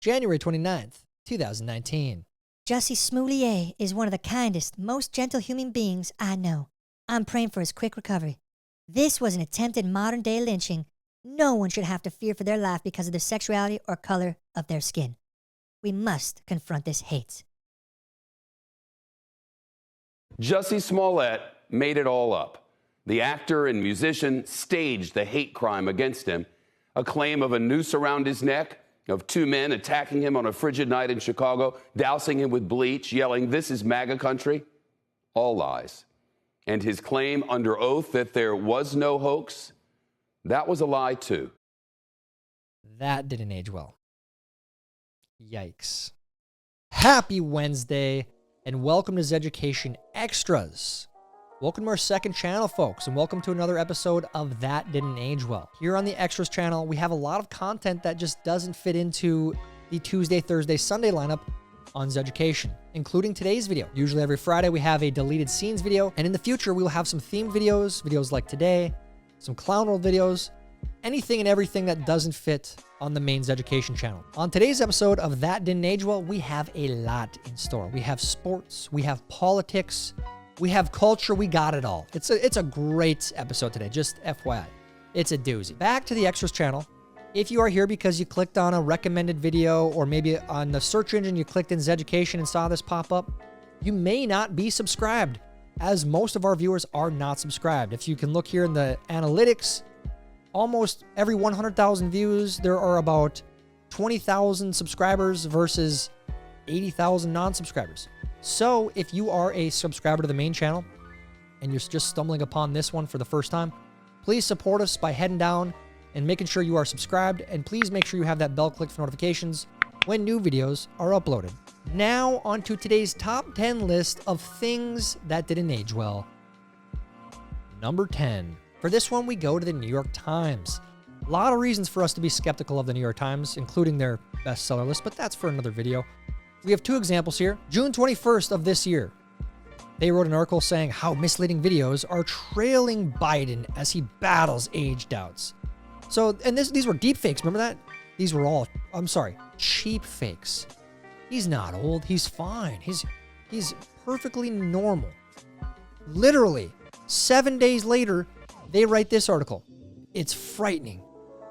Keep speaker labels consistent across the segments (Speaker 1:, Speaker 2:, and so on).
Speaker 1: January 29th, 2019.
Speaker 2: Jussie Smollett is one of the kindest, most gentle human beings I know. I'm praying for his quick recovery. This was an attempted modern-day lynching. No one should have to fear for their life because of their sexuality or color of their skin. We must confront this hate.
Speaker 3: Jussie Smollett made it all up. The actor and musician staged the hate crime against him, a claim of a noose around his neck, of two men attacking him on a frigid night in Chicago, dousing him with bleach, yelling, "This is MAGA country." All lies. And his claim under oath that there was no hoax, that was a lie too.
Speaker 1: That didn't age well. Yikes. Happy Wednesday, and welcome to Zeducation Extras. Welcome to our second channel, folks, and welcome to another episode of That Didn't Age Well. Here on the Extras channel, we have a lot of content that just doesn't fit into the Tuesday, Thursday, Sunday lineup on Zeducation, including today's video. Usually every Friday we have a deleted scenes video, and in the future we will have some themed videos like today, some clown world videos, anything and everything that doesn't fit on the main Zeducation channel. On today's episode of That Didn't Age Well, we have a lot in store. We have sports, we have politics, we have culture, we got it all. It's a great episode today, just FYI. It's a doozy. Back to the Extras channel. If you are here because you clicked on a recommended video, or maybe on the search engine you clicked in Zeducation and saw this pop up, you may not be subscribed, as most of our viewers are not subscribed. If you can look here in the analytics, almost every 100,000 views, there are about 20,000 subscribers versus 80,000 non-subscribers. So if you are a subscriber to the main channel and you're just stumbling upon this one for the first time, please support us by heading down and making sure you are subscribed, and please make sure you have that bell clicked for notifications when new videos are uploaded. Now onto today's top 10 list of things that didn't age well. Number 10. For this one, we go to the New York Times. A lot of reasons for us to be skeptical of the New York Times, including their bestseller list, but that's for another video. We have two examples here. June 21st of this year, they wrote an article saying how misleading videos are trailing Biden as he battles age doubts. So, and these were deep fakes, remember that? These were all, cheap fakes. He's not old, he's fine. He's perfectly normal. Literally, 7 days later, they write this article. It's frightening.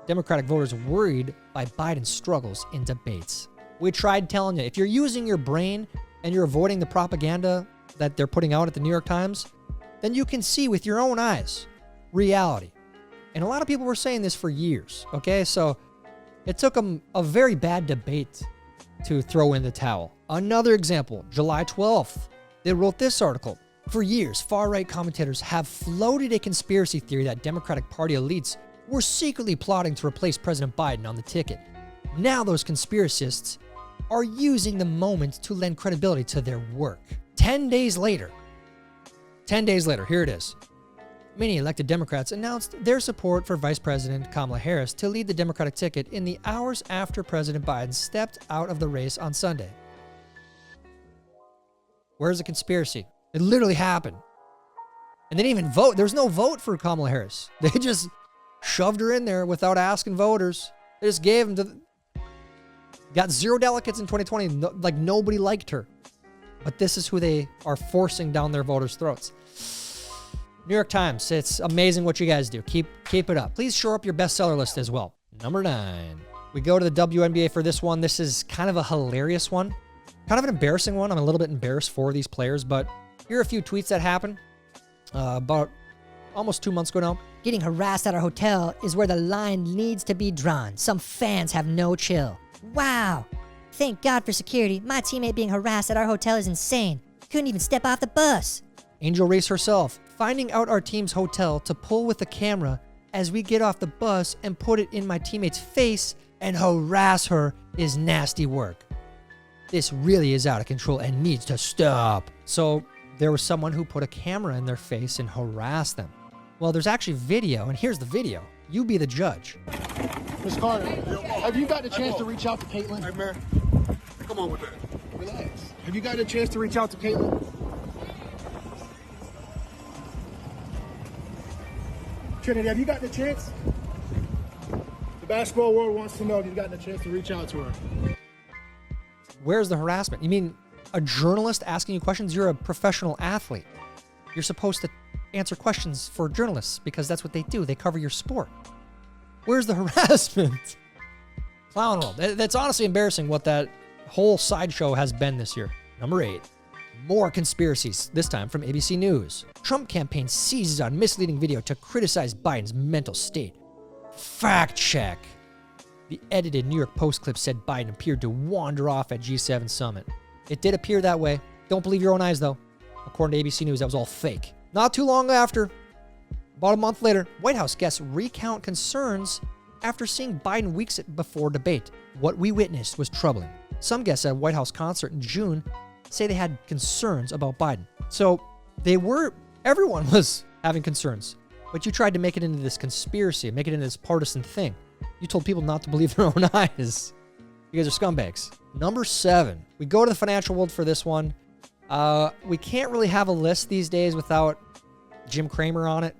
Speaker 1: Democratic voters worried by Biden's struggles in debates. We tried telling you, if you're using your brain and you're avoiding the propaganda that they're putting out at the New York Times, then you can see with your own eyes reality. And a lot of people were saying this for years, okay? So it took them a very bad debate to throw in the towel. Another example, July 12th, they wrote this article. For years, far-right commentators have floated a conspiracy theory that Democratic Party elites were secretly plotting to replace President Biden on the ticket. Now those conspiracists are using the moment to lend credibility to their work. 10 days later, here it is. Many elected Democrats announced their support for Vice President Kamala Harris to lead the Democratic ticket in the hours after President Biden stepped out of the race on Sunday. Where's the conspiracy? It literally happened. And they didn't even vote. There was no vote for Kamala Harris. They just shoved her in there without asking voters. They just gave them to... Got 0 delegates in 2020. Like, nobody liked her. But this is who they are forcing down their voters' throats. New York Times, it's amazing what you guys do. Keep it up. Please shore up your bestseller list as well. Number 9. We go to the WNBA for this one. This is kind of a hilarious one. Kind of an embarrassing one. I'm a little bit embarrassed for these players, but here are a few tweets that happened about almost 2 months ago now.
Speaker 2: Getting harassed at our hotel is where the line needs to be drawn. Some fans have no chill. Wow. Thank God for security. My teammate being harassed at our hotel is insane. Couldn't even step off the bus.
Speaker 1: Angel Race herself, finding out our team's hotel to pull with the camera as we get off the bus and put it in my teammate's face and harass her is nasty work. This really is out of control and needs to stop. So there was someone who put a camera in their face and harassed them. Well, there's actually video, and here's the video. You be the judge.
Speaker 4: Miss Carter, have you got a chance to reach out to Caitlin?
Speaker 5: Hey, man, come on with that.
Speaker 4: Relax. Have you got a chance to reach out to Caitlin? Trinity, have you gotten a chance? The basketball world wants to know if you've gotten a chance to reach out to her.
Speaker 1: Where's the harassment? You mean a journalist asking you questions? You're a professional athlete. You're supposed to answer questions for journalists because that's what they do. They cover your sport. Where's the harassment? Clown world. That's honestly embarrassing what that whole sideshow has been this year. Number 8. More conspiracies, this time from ABC News. Trump campaign seizes on misleading video to criticize Biden's mental state. Fact check. The edited New York Post clip said Biden appeared to wander off at G7 summit. It did appear that way. Don't believe your own eyes, though. According to ABC News, that was all fake. Not too long after, about a month later, White House guests recount concerns after seeing Biden weeks before debate. What we witnessed was troubling. Some guests at a White House concert in June say they had concerns about Biden. So everyone was having concerns, but you tried to make it into this conspiracy, make it into this partisan thing. You told people not to believe their own eyes. You guys are scumbags. Number 7. We go to the financial world for this one. We can't really have a list these days without Jim Cramer on it.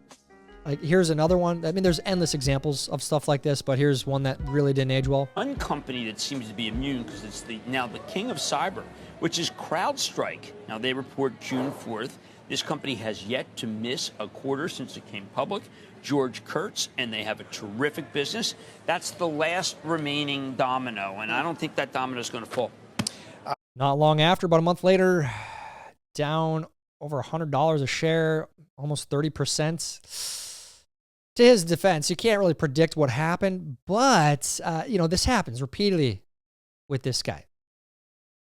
Speaker 1: Like, here's another one. I mean, there's endless examples of stuff like this, but here's one that really didn't age well.
Speaker 6: One company that seems to be immune because it's now the king of cyber, which is CrowdStrike. Now, they report June 4th. This company has yet to miss a quarter since it came public. George Kurtz, and they have a terrific business. That's the last remaining domino, and I don't think that domino is going to fall.
Speaker 1: Not long after, about a month later, down over $100 a share, almost 30%. To his defense, you can't really predict what happened, but, this happens repeatedly with this guy.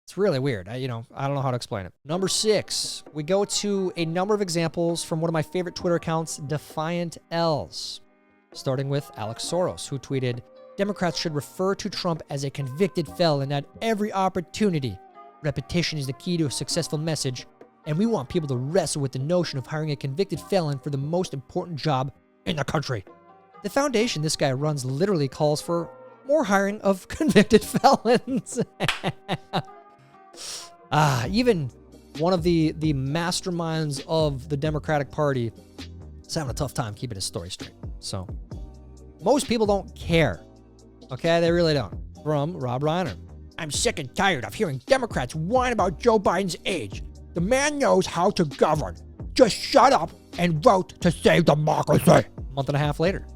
Speaker 1: It's really weird. I don't know how to explain it. Number 6, we go to a number of examples from one of my favorite Twitter accounts, Defiant Els, starting with Alex Soros, who tweeted, Democrats should refer to Trump as a convicted felon at every opportunity. Repetition is the key to a successful message, and we want people to wrestle with the notion of hiring a convicted felon for the most important job in the country. The foundation this guy runs literally calls for more hiring of convicted felons. Even one of the masterminds of the Democratic Party is having a tough time keeping his story straight. So most people don't care. Okay, they really don't. From Rob Reiner. I'm sick and tired of hearing Democrats whine about Joe Biden's age. The man knows how to govern. Just shut up and vote to save democracy. A month and a half later.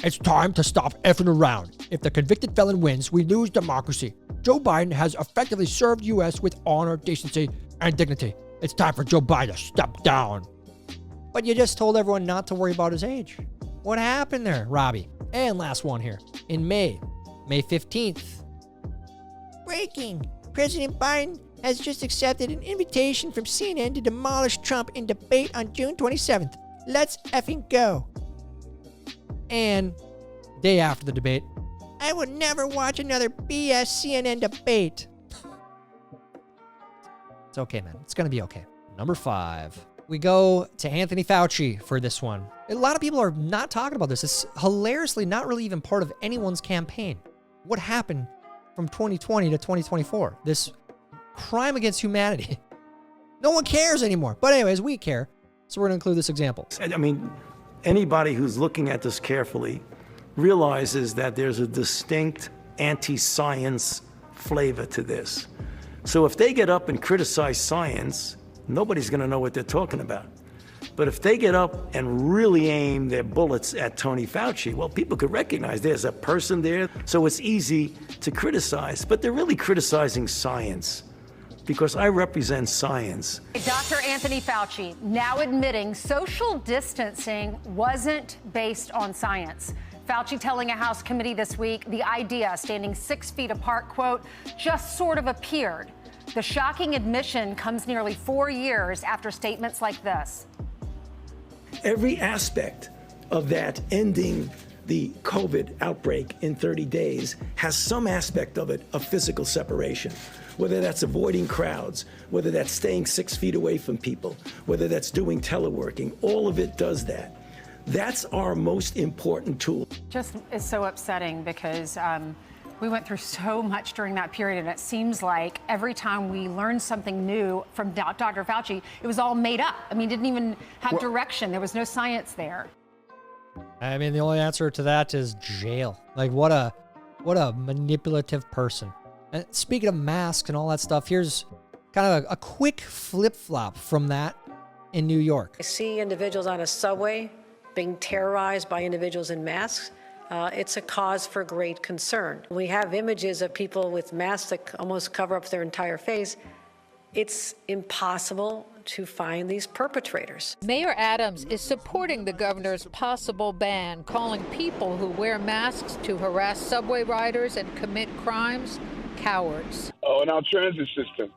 Speaker 1: It's time to stop effing around. If the convicted felon wins, we lose democracy. Joe Biden has effectively served U.S. with honor, decency, and dignity. It's time for Joe Biden to step down. But you just told everyone not to worry about his age. What happened there, Robbie? And last one here. In May 15th. Breaking. President Biden has just accepted an invitation from CNN to demolish Trump in debate on June 27th. Let's effing go. And day after the debate, I will never watch another BS CNN debate. It's okay, man. It's going to be okay. Number 5. We go to Anthony Fauci for this one. A lot of people are not talking about this. It's hilariously not really even part of anyone's campaign. What happened from 2020 to 2024? This crime against humanity. No one cares anymore. But anyways, we care. So we're going to include this example.
Speaker 7: I mean, anybody who's looking at this carefully realizes that there's a distinct anti-science flavor to this. So if they get up and criticize science, nobody's going to know what they're talking about. But if they get up and really aim their bullets at Tony Fauci, well, people could recognize there's a person there, so it's easy to criticize. But they're really criticizing science, because I represent science.
Speaker 8: Dr. Anthony Fauci now admitting social distancing wasn't based on science. Fauci telling a House committee this week the idea, standing 6 feet apart, quote, just sort of appeared. The shocking admission comes nearly 4 years after statements like this.
Speaker 7: Every aspect of that ending the COVID outbreak in 30 days has some aspect of it of physical separation, whether that's avoiding crowds, whether that's staying 6 feet away from people, whether that's doing teleworking. All of it does that. That's our most important tool.
Speaker 8: Just is so upsetting because we went through so much during that period, and it seems like every time we learned something new from Dr. Fauci, it was all made up. I mean, didn't even have direction. There was no science there.
Speaker 1: I mean, the only answer to that is jail. Like, what a manipulative person. And speaking of masks and all that stuff, here's kind of a quick flip-flop from that in New York.
Speaker 9: I see individuals on a subway being terrorized by individuals in masks. It's a cause for great concern. We have images of people with masks that almost cover up their entire face. It's impossible to find these perpetrators.
Speaker 10: Mayor Adams is supporting the governor's possible ban, calling people who wear masks to harass subway riders and commit crimes cowards.
Speaker 5: In our transit system,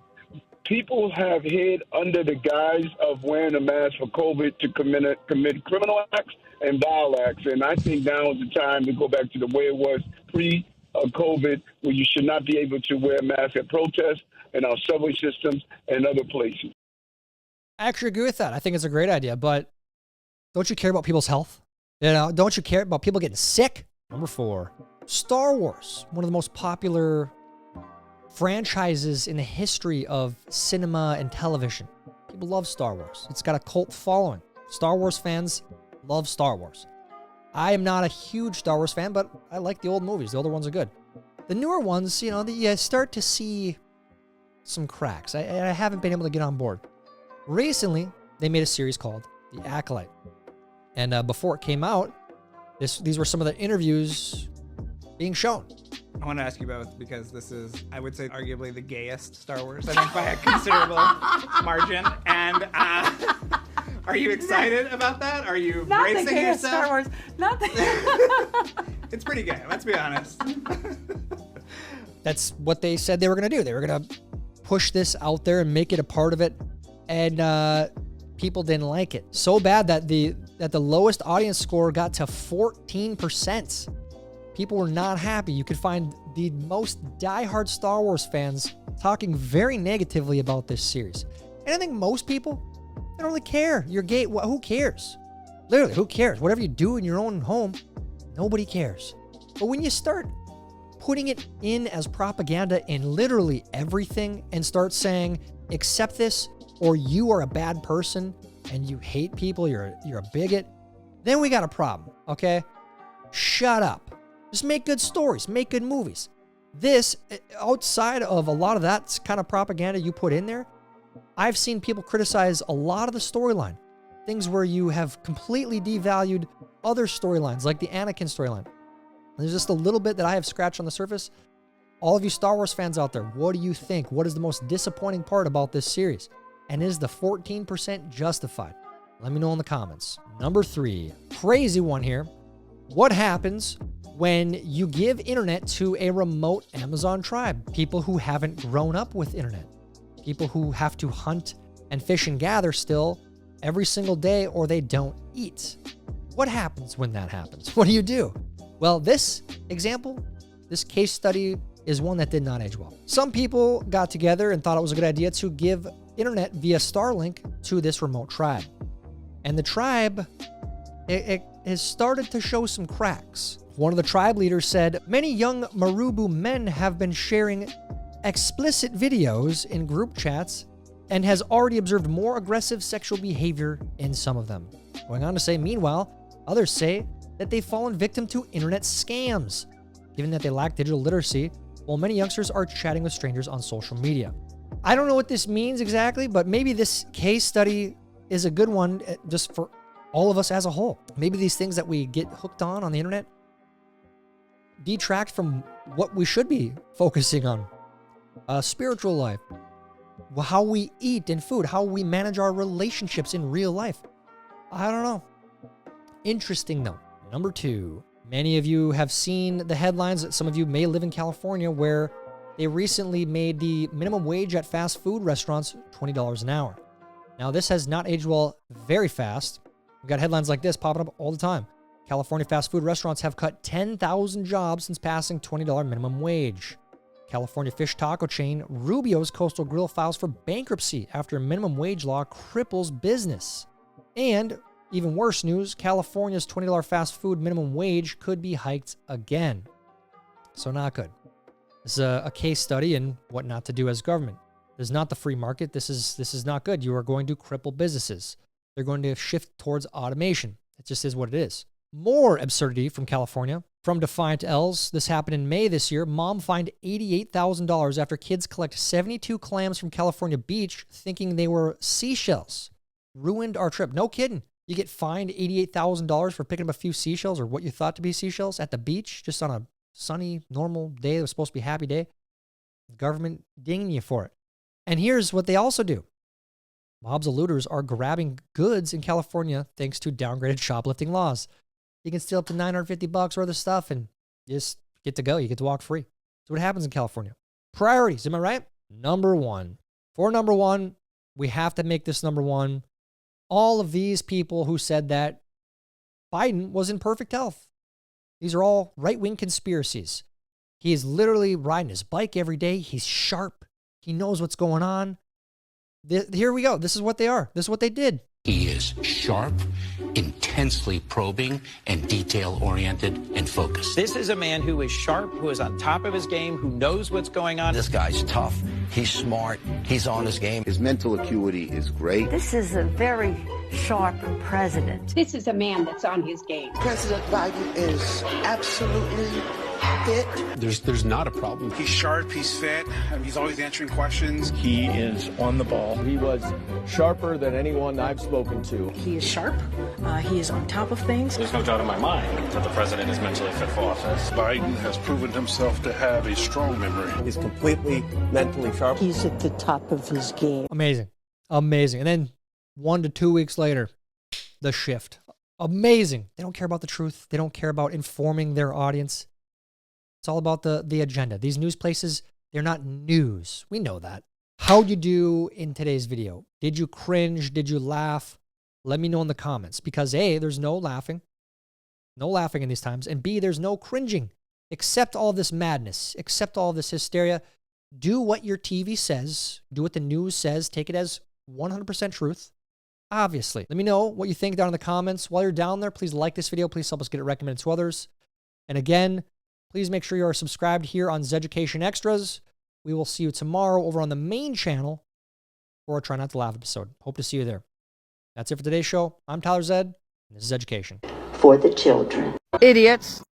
Speaker 5: people have hid under the guise of wearing a mask for COVID to commit criminal acts and vile acts. And I think now is the time to go back to the way it was pre-COVID, where you should not be able to wear a mask at protests in our subway systems and other places.
Speaker 1: I actually agree with that. I think it's a great idea, but don't you care about people's health? You know, don't you care about people getting sick? Number 4, Star Wars, one of the most popular franchises in the history of cinema and television. People love Star Wars. It's got a cult following. Star Wars fans love Star Wars. I am not a huge Star Wars fan, but I like the old movies. The older ones are good. The newer ones, you know, you start to see some cracks. I haven't been able to get on board. Recently, they made a series called The Acolyte. And before it came out, these were some of the interviews being shown.
Speaker 11: I want to ask you both, because this is, I would say, arguably the gayest Star Wars, I think, by a considerable margin. And are you excited about that? Are you
Speaker 12: Not
Speaker 11: bracing
Speaker 12: the gayest
Speaker 11: yourself?
Speaker 12: Star Wars. Not the
Speaker 11: It's pretty gay, let's be honest.
Speaker 1: That's what they said they were going to do. They were going to push this out there and make it a part of it. And people didn't like it. So bad that the lowest audience score got to 14%. People were not happy. You could find the most diehard Star Wars fans talking very negatively about this series. And I think most people, they don't really care. You're gay. Who cares? Literally, who cares? Whatever you do in your own home, nobody cares. But when you start putting it in as propaganda in literally everything and start saying, accept this or you are a bad person and you hate people, you're a bigot, then we got a problem, okay? Shut up. Just make good stories, make good movies. This, outside of a lot of that kind of propaganda you put in there, I've seen people criticize a lot of the storyline. Things where you have completely devalued other storylines, like the Anakin storyline. There's just a little bit that I have scratched on the surface. All of you Star Wars fans out there, what do you think? What is the most disappointing part about this series? And is the 14% justified? Let me know in the comments. Number 3, crazy one here. What happens when you give internet to a remote Amazon tribe? People who haven't grown up with internet. People who have to hunt and fish and gather still every single day, or they don't eat. What happens when that happens? What do you do? Well, this example, this case study is one that did not age well. Some people got together and thought it was a good idea to give internet via Starlink to this remote tribe. And the tribe, it has started to show some cracks. One of the tribe leaders said, many young Marubu men have been sharing explicit videos in group chats and has already observed more aggressive sexual behavior in some of them. Going on to say, meanwhile, others say that they've fallen victim to internet scams, given that they lack digital literacy, while many youngsters are chatting with strangers on social media. I don't know what this means exactly, but maybe this case study is a good one just for all of us as a whole. Maybe these things that we get hooked on the internet detract from what we should be focusing on. Spiritual life, how we eat and food, how we manage our relationships in real life. I don't know. Interesting though. Number 2, many of you have seen the headlines that some of you may live in California where they recently made the minimum wage at fast food restaurants $20 an hour. Now, this has not aged well very fast. We've got headlines like this popping up all the time. California fast food restaurants have cut 10,000 jobs since passing $20 minimum wage. California fish taco chain Rubio's Coastal Grill files for bankruptcy after minimum wage law cripples business. And even worse news, California's $20 fast food minimum wage could be hiked again. So not good. This is a case study in what not to do as government. This is not the free market. This is not good. You are going to cripple businesses. They're going to shift towards automation. It just is what it is. More absurdity from California. From Defiant L's, this happened in May this year. Mom fined $88,000 after kids collect 72 clams from California beach thinking they were seashells. Ruined our trip. No kidding. You get fined $88,000 for picking up a few seashells or what you thought to be seashells at the beach just on a sunny, normal day that was supposed to be a happy day. The government dinging you for it. And here's what they also do. Mobs of looters are grabbing goods in California thanks to downgraded shoplifting laws. You can steal up to $950 worth of stuff and you just get to go. You get to walk free. That's what happens in California. Priorities, am I right? Number one. For number one, we have to make this number one. All of these people who said that Biden was in perfect health. These are all right-wing conspiracies. He is literally riding his bike every day. He's sharp. He knows what's going on. Here we go. This is what they are. This is what they did.
Speaker 13: He is sharp, intensely probing, and detail-oriented and focused.
Speaker 14: This is a man who is sharp, who is on top of his game, who knows what's going on.
Speaker 15: This guy's tough. He's smart. He's on his game.
Speaker 16: His mental acuity is great.
Speaker 17: This is a very sharp president.
Speaker 18: This is a man that's on his game.
Speaker 19: President Biden is absolutely fit.
Speaker 20: There's not a problem.
Speaker 21: He's sharp, he's fit, he's always answering questions.
Speaker 22: He is on the ball.
Speaker 23: He was sharper than anyone I've spoken to.
Speaker 24: He is sharp. He is on top of things.
Speaker 25: There's no doubt in my mind that the president is mentally fit for office.
Speaker 21: Biden has proven himself to have a strong memory.
Speaker 23: He's completely mentally sharp.
Speaker 17: He's at the top of his game.
Speaker 1: Amazing. Amazing. And then 1 to 2 weeks later, the shift. Amazing. They don't care about the truth. They don't care about informing their audience. It's all about the agenda. These news places, they're not news. We know that. How'd you do in today's video? Did you cringe? Did you laugh? Let me know in the comments because A, there's no laughing. No laughing in these times. And B, there's no cringing. Accept all this madness. Accept all this hysteria. Do what your TV says. Do what the news says. Take it as 100% truth. Obviously. Let me know what you think down in the comments. While you're down there, please like this video. Please help us get it recommended to others. And again, please make sure you are subscribed here on Zeducation Extras. We will see you tomorrow over on the main channel for a Try Not to Laugh episode. Hope to see you there. That's it for today's show. I'm Tyler Zed, and this is Zeducation.
Speaker 17: For the children.
Speaker 26: Idiots.